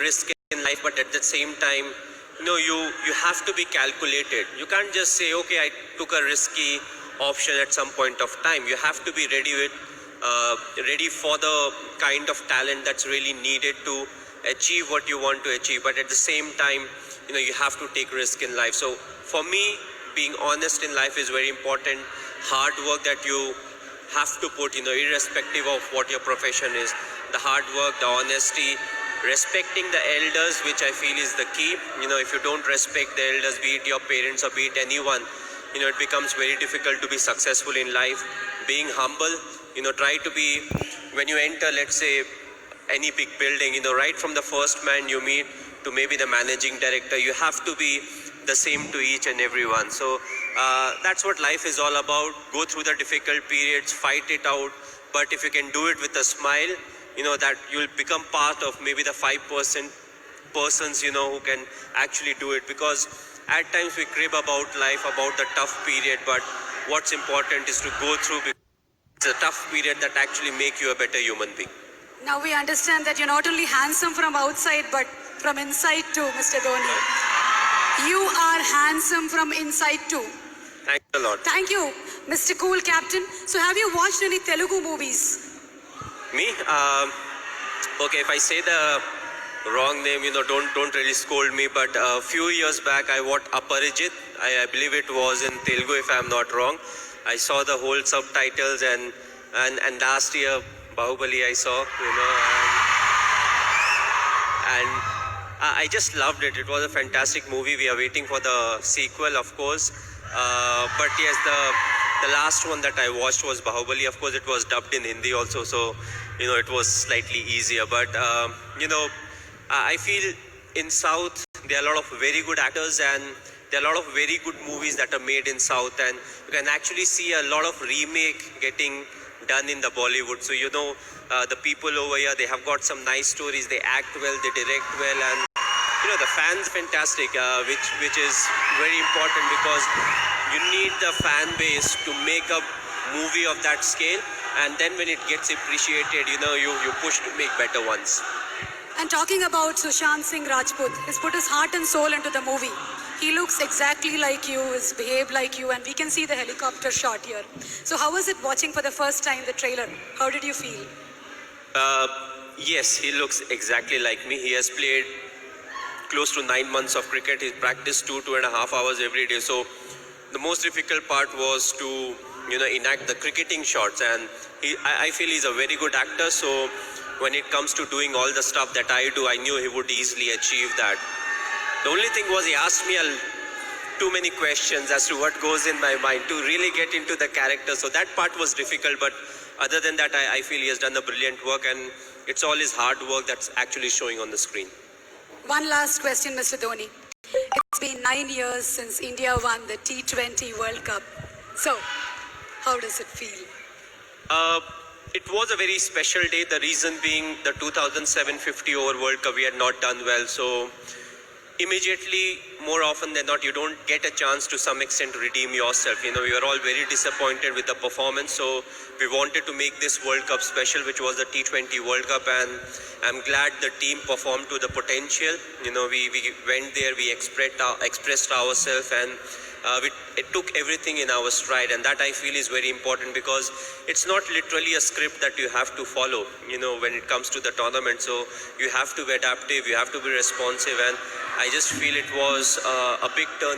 risk in life, but at the same time, you have to be calculated. You can't just say, okay, I took a risky option at some point of time. You have to be ready for the kind of talent that's really needed to achieve what you want to achieve. But at the same time, you have to take risk in life. So for me, being honest in life is very important. Hard work that you have to put, irrespective of what your profession is. The hard work, the honesty, respecting the elders, which I feel is the key. If you don't respect the elders, be it your parents or be it anyone, it becomes very difficult to be successful in life. Being humble, try to be, when you enter, let's say, any big building, right from the first man you meet to maybe the managing director, you have to be the same to each and everyone. So that's what life is all about. Go through the difficult periods, fight it out, but if you can do it with a smile, that you'll become part of maybe the 5% persons, who can actually do it. Because at times we crib about life, about the tough period, but what's important is to go through. It's a tough period that actually make you a better human being. Now we understand that you're not only handsome from outside, but from inside too, Mr. Dhoni. You are handsome from inside too. Thanks a lot. Thank you, Mr. Cool Captain. So have you watched any Telugu movies? Me? Okay, if I say the wrong name, don't really scold me. But a few years back, I watched Aparijit. I believe it was in Telugu, if I'm not wrong. I saw the whole subtitles, and last year Bahubali I saw, and I just loved it. It was a fantastic movie. We are waiting for the sequel, of course. But yes, the last one that I watched was Bahubali. Of course, it was dubbed in Hindi also, so it was slightly easier. But I feel in South there are a lot of very good actors, and there are a lot of very good movies that are made in South, and you can actually see a lot of remake getting done in the Bollywood. So the people over here, they have got some nice stories. They act well, they direct well, and the fans fantastic, which is very important, because you need the fan base to make a movie of that scale, and then when it gets appreciated, you push to make better ones. And talking about Sushant Singh Rajput, he's put his heart and soul into the movie. He looks exactly like you, he's behaved like you, and we can see the helicopter shot here. So how was it watching for the first time the trailer? How did you feel? Yes, he looks exactly like me. He has played close to 9 months of cricket. He practiced 2.5 hours every day. So the most difficult part was to enact the cricketing shots, and I feel he's a very good actor. So when it comes to doing all the stuff that I do, I knew he would easily achieve that. The only thing was, he asked me too many questions as to what goes in my mind to really get into the character. So that part was difficult, but other than that, I feel he has done a brilliant work, and it's all his hard work that's actually showing on the screen. One last question, Mr. Dhoni. It's been 9 years since India won the T20 World Cup. So, how does it feel? It was a very special day. The reason being, the 2007 50 over World Cup, we had not done well. So immediately, more often than not, you don't get a chance to some extent to redeem yourself. We were all very disappointed with the performance. So we wanted to make this World Cup special, which was the T20 World Cup. And I'm glad the team performed to the potential. We went there, we expressed ourselves, and it took everything in our stride. And that I feel is very important, because it's not literally a script that you have to follow, when it comes to the tournament. So you have to be adaptive, you have to be responsive, and I just feel it was a big turn